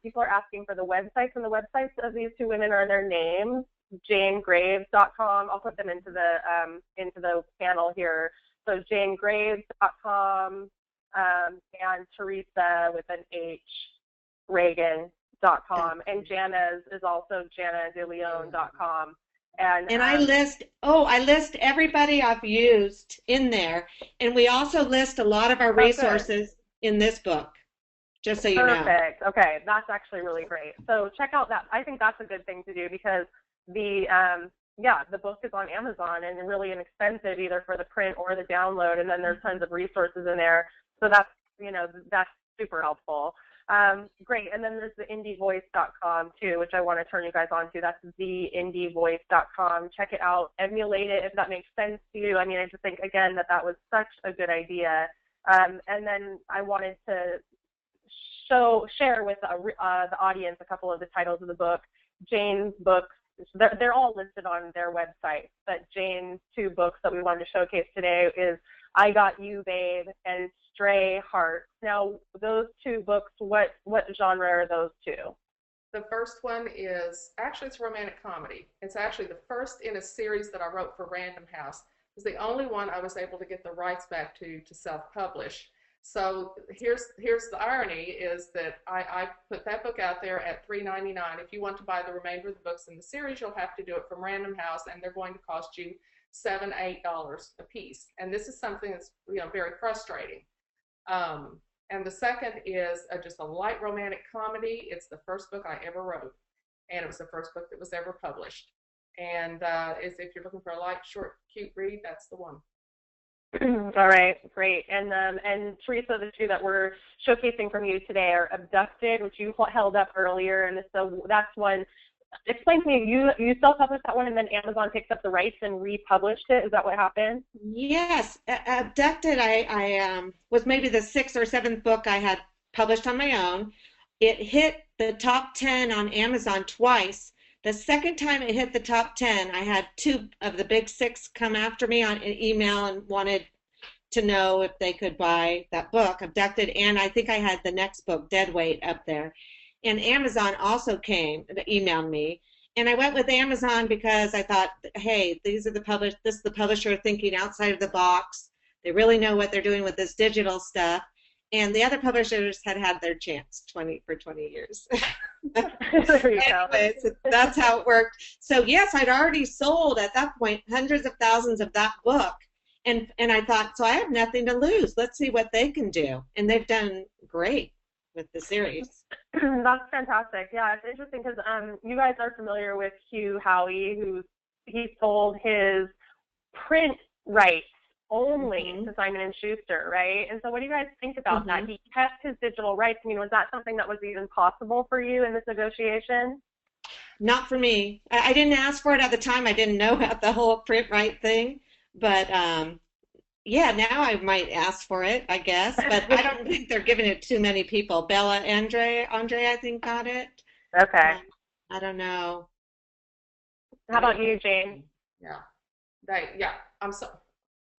Speaker 1: People are asking for the websites, and the websites of these two women are their names. JaneGraves.com. I'll put them into the panel here. So JaneGraves.com and Theresa with an H, Ragan.com, and Jana's is also JanaDeLeon.com. And
Speaker 4: I list everybody I've used in there, and we also list a lot of our resources in this book, just so you know.
Speaker 1: Perfect. Okay, that's actually really great. So check out that. I think that's a good thing to do, because the book is on Amazon and really inexpensive either for the print or the download, and then there's tons of resources in there. So that's, you know, that's super helpful. Great. And then there's the indievoice.com too, which I want to turn you guys on to. That's theindievoice.com. Check it out. Emulate it if that makes sense to you. I mean, I just think, again, that was such a good idea. And then I wanted to share with the audience a couple of the titles of the book. Jane's books, they're all listed on their website, but Jane's two books that we wanted to showcase today is I Got You, Babe, and Stray Hearts. Now, those two books, what genre are those two?
Speaker 3: The first one is, actually it's a romantic comedy. It's actually the first in a series that I wrote for Random House. It's the only one I was able to get the rights back to self-publish. So here's the irony, is that I put that book out there at $3.99. If you want to buy the remainder of the books in the series, you'll have to do it from Random House, and they're going to cost you $7, $8 a piece. And this is something that's, you know, very frustrating. And the second is just a light romantic comedy. It's the first book I ever wrote, and it was the first book that was ever published. And if you're looking for a light, short, cute read, that's the one.
Speaker 1: All right, great. And Theresa, the two that we're showcasing from you today are Abducted, which you held up earlier, and so that's one. Explain to me, you self-published that one, and then Amazon picked up the rights and republished it. Is that what happened?
Speaker 4: Yes, Abducted. I was maybe the 6th or 7th book I had published on my own. It hit the top 10 on Amazon twice. The second time it hit the top 10, I had 2 of the big 6 come after me on an email and wanted to know if they could buy that book, Abducted, and I think I had the next book, Deadweight, up there. And Amazon also emailed me, and I went with Amazon because I thought, hey, this is the publisher thinking outside of the box. They really know what they're doing with this digital stuff. and the other publishers had had their chance 20 years.
Speaker 1: There you go.
Speaker 4: Anyways, that's how it worked. So yes, I'd already sold at that point hundreds of thousands of that book. And I thought, so I have nothing to lose. Let's see what they can do. And they've done great with the series.
Speaker 1: That's fantastic. Yeah, it's interesting because you guys are familiar with Hugh Howey, he sold his print rights only to Simon & Schuster, right? And so what do you guys think about that? He kept his digital rights. I mean, was that something that was even possible for you in this negotiation?
Speaker 4: Not for me. I didn't ask for it at the time. I didn't know about the whole print right thing. But yeah, now I might ask for it, I guess. But I don't think they're giving it to too many people. Bella Andre, I think, got it.
Speaker 1: Okay.
Speaker 4: I don't know.
Speaker 1: How about you, Jane?
Speaker 3: Yeah. I'm sorry.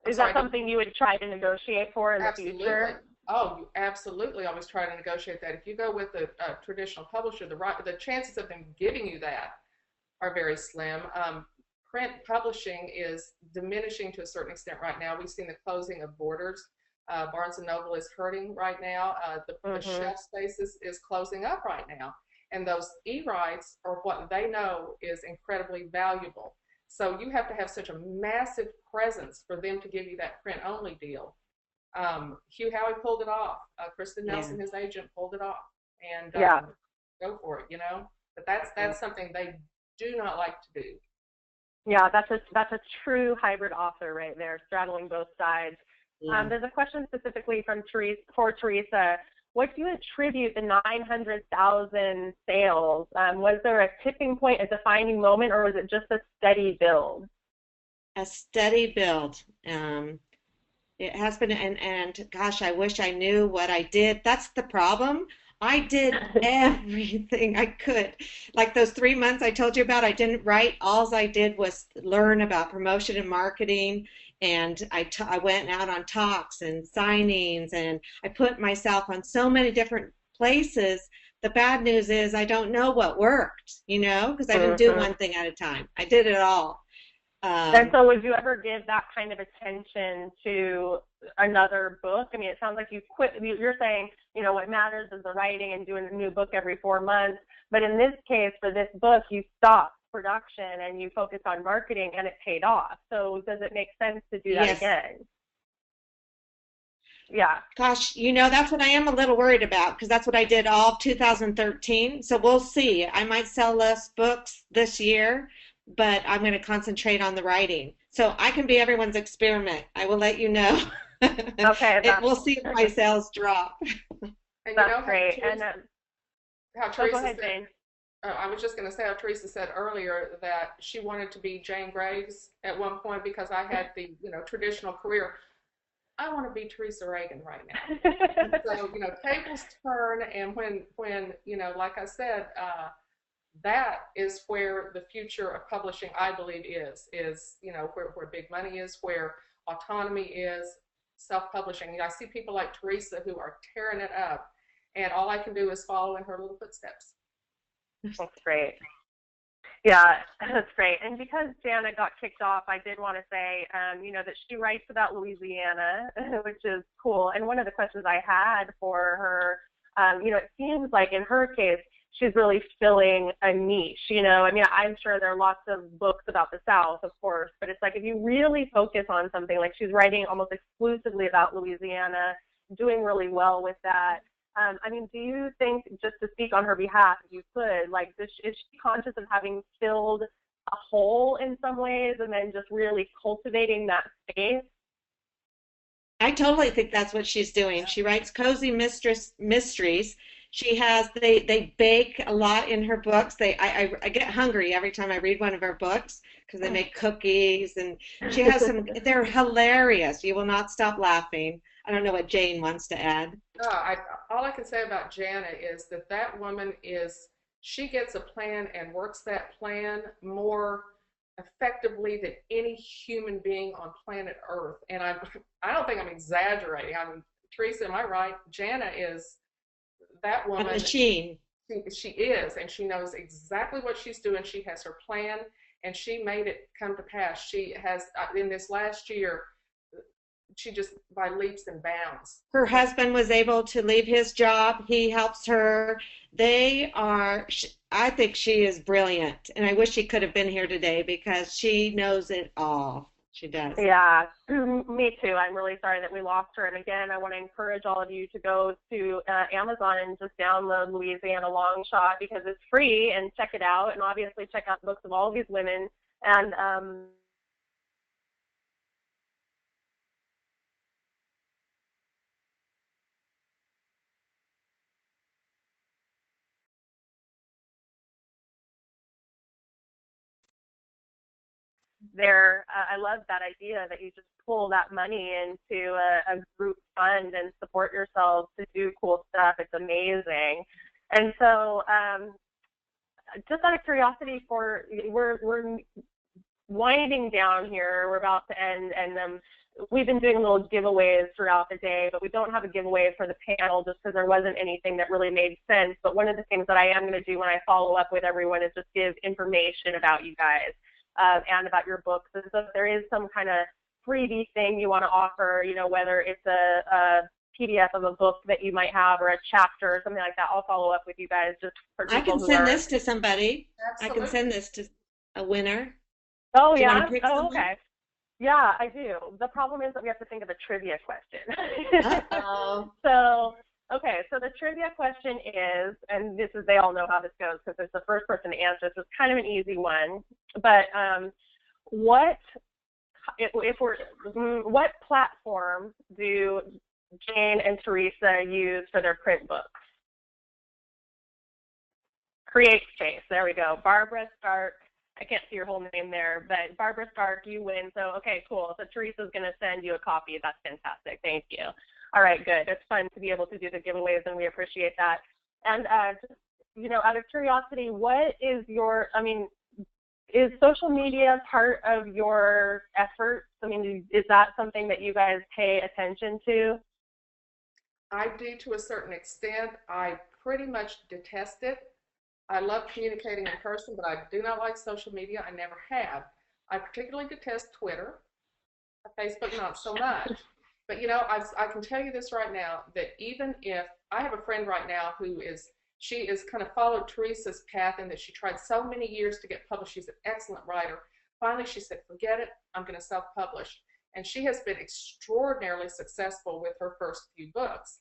Speaker 1: Is that something you would try to negotiate for in the future?
Speaker 3: Oh, you absolutely always try to negotiate that. If you go with a traditional publisher, the chances of them giving you that are very slim. Print publishing is diminishing to a certain extent right now. We've seen the closing of Borders. Barnes & Noble is hurting right now. The shelf space is closing up right now. And those e-rights are what they know is incredibly valuable. So you have to have such a massive presence for them to give you that print-only deal. Hugh Howey pulled it off. Kristen Nelson, his agent, pulled it off. And go for it, you know. But that's something they do not like to do.
Speaker 1: Yeah, that's a true hybrid author right there, straddling both sides. Yeah. There's a question specifically from Theresa. What do you attribute the 900,000 sales? Was there a tipping point, a defining moment, or was it just a steady build?
Speaker 4: A steady build. It has been, and gosh, I wish I knew what I did. That's the problem. I did everything I could. Like those 3 months I told you about, I didn't write. All I did was learn about promotion and marketing. And I went out on talks and signings, and I put myself on so many different places. The bad news is I don't know what worked, you know, because I didn't do one thing at a time. I did it all.
Speaker 1: And so would you ever give that kind of attention to another book? I mean, it sounds like you quit. You're saying, you know, what matters is the writing and doing a new book every 4 months. But in this case, for this book, you stopped production and you focused on marketing, and it paid off. So does it make sense to do that again? Yeah.
Speaker 4: Gosh, you know, that's what I am a little worried about, because that's what I did all of 2013. So we'll see. I might sell less books this year, but I'm going to concentrate on the writing. So I can be everyone's experiment. I will let you know.
Speaker 1: Okay.
Speaker 4: We'll see if my sales drop.
Speaker 3: And
Speaker 1: that's great.
Speaker 3: How Theresa
Speaker 1: go ahead, Jane.
Speaker 3: I was just going to say how Theresa said earlier that she wanted to be Jane Graves at one point because I had the traditional career. I want to be Theresa Ragan right now. So tables turn, and when like I said, that is where the future of publishing, I believe, is where big money is, where autonomy is, self-publishing. I see people like Theresa who are tearing it up, and all I can do is follow in her little footsteps.
Speaker 1: That's great. Yeah, that's great. And because Janet got kicked off, I did want to say, that she writes about Louisiana, which is cool. And one of the questions I had for her, it seems like in her case, she's really filling a niche. I mean, I'm sure there are lots of books about the South, of course, but it's like if you really focus on something, like she's writing almost exclusively about Louisiana, doing really well with that. I mean, do you think, just to speak on her behalf, if you could, like, is she conscious of having filled a hole in some ways and then just really cultivating that space?
Speaker 4: I totally think that's what she's doing. She writes cozy mysteries. She has, they bake a lot in her books. I get hungry every time I read one of her books because they make cookies, and she has some, they're hilarious. You will not stop laughing. I don't know what Jane wants to add.
Speaker 3: No, all I can say about Janet is that woman she gets a plan and works that plan more effectively than any human being on planet Earth. And I don't think I'm exaggerating. I mean, Theresa, am I right? Janet is that woman.
Speaker 4: A machine.
Speaker 3: She is, and she knows exactly what she's doing. She has her plan, and she made it come to pass. She has, in this last year, she just by leaps and bounds.
Speaker 4: Her husband was able to leave his job. He helps her. I think she is brilliant. And I wish she could have been here today because she knows it all. She does.
Speaker 1: Yeah, me too. I'm really sorry that we lost her. And again, I want to encourage all of you to go to Amazon and just download Louisiana Long Shot because it's free, and check it out. And obviously check out the books of all of these women. And I love that idea that you just pull that money into a group fund and support yourselves to do cool stuff. It's amazing. And so just out of curiosity, we're winding down here. We're about to end, and we've been doing little giveaways throughout the day, but we don't have a giveaway for the panel just because there wasn't anything that really made sense. But one of the things that I am going to do when I follow up with everyone is just give information about you guys. And about your books. And so if there is some kind of freebie thing you want to offer, whether it's a PDF of a book that you might have or a chapter or something like that, I'll follow up with you guys just for people
Speaker 4: I can send this to somebody.
Speaker 3: Absolutely.
Speaker 4: I can send this to a winner.
Speaker 1: Oh,
Speaker 4: Do you
Speaker 1: yeah?
Speaker 4: want to pick
Speaker 1: Oh,
Speaker 4: someone?
Speaker 1: okay. Yeah, I do. The problem is that we have to think of a trivia question.
Speaker 4: Uh-oh.
Speaker 1: Okay, so the trivia question is, and they all know how this goes because it's the first person to answer. So it's kind of an easy one. But what platform do Jane and Theresa use for their print books? CreateSpace. There we go. Barbara Stark. I can't see your whole name there, but Barbara Stark, you win. So, okay, cool. So Theresa's going to send you a copy. That's fantastic. Thank you. All right, good. It's fun to be able to do the giveaways, and we appreciate that. And just, out of curiosity, is social media part of your efforts? I mean, is that something that you guys pay attention to?
Speaker 3: I do to a certain extent. I pretty much detest it. I love communicating in person, but I do not like social media. I never have. I particularly detest Twitter. Facebook, not so much. But I can tell you this right now, that even if I have a friend right now she is kind of followed Theresa's path in that she tried so many years to get published. She's an excellent writer. Finally, she said, forget it, I'm going to self-publish. And she has been extraordinarily successful with her first few books.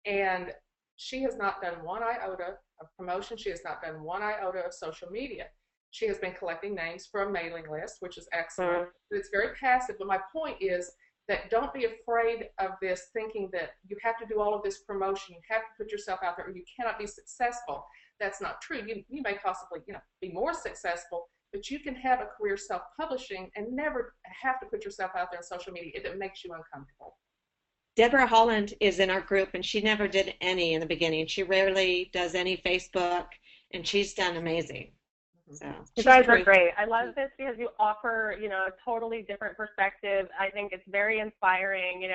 Speaker 3: And she has not done one iota of promotion. She has not done one iota of social media. She has been collecting names for a mailing list, which is excellent. But it's very passive. But my point is, that don't be afraid of this, thinking that you have to do all of this promotion, you have to put yourself out there, or you cannot be successful. That's not true. You may possibly be more successful, but you can have a career self-publishing and never have to put yourself out there on social media if it makes you uncomfortable.
Speaker 4: Deborah Holland is in our group, and she never did any in the beginning. She rarely does any Facebook, and she's done amazing. So
Speaker 1: you guys are great. I love this because you offer, a totally different perspective. I think it's very inspiring.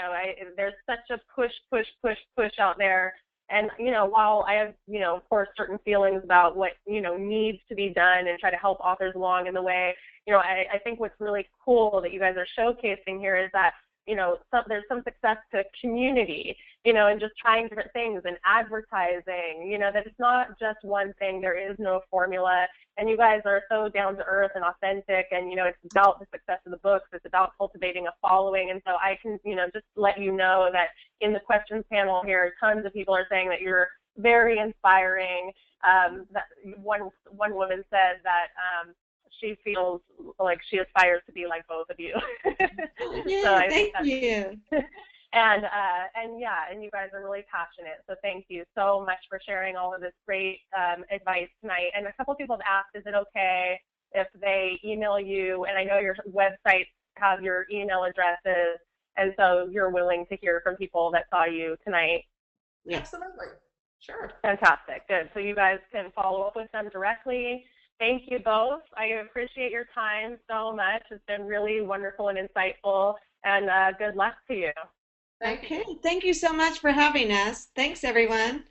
Speaker 1: There's such a push out there. And, while I have, of course, certain feelings about what, needs to be done and try to help authors along in the way, I think what's really cool that you guys are showcasing here is that, there's some success to community, and just trying different things and advertising, that it's not just one thing. There is no formula. And you guys are so down to earth and authentic, and, it's about the success of the books. It's about cultivating a following. And so I can, just let you know that in the questions panel here, tons of people are saying that you're very inspiring. That one woman said that, she feels like she aspires to be like both of you.
Speaker 4: Yeah,
Speaker 1: so
Speaker 4: thank you.
Speaker 1: And you guys are really passionate. So thank you so much for sharing all of this great advice tonight. And a couple of people have asked, is it okay if they email you? And I know your websites have your email addresses, and so you're willing to hear from people that saw you tonight.
Speaker 3: Yeah. Absolutely. Sure.
Speaker 1: Fantastic. Good. So you guys can follow up with them directly. Thank you both. I appreciate your time so much. It's been really wonderful and insightful, and good luck to you.
Speaker 4: Okay. Thank you so much for having us. Thanks, everyone.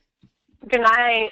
Speaker 1: Good night.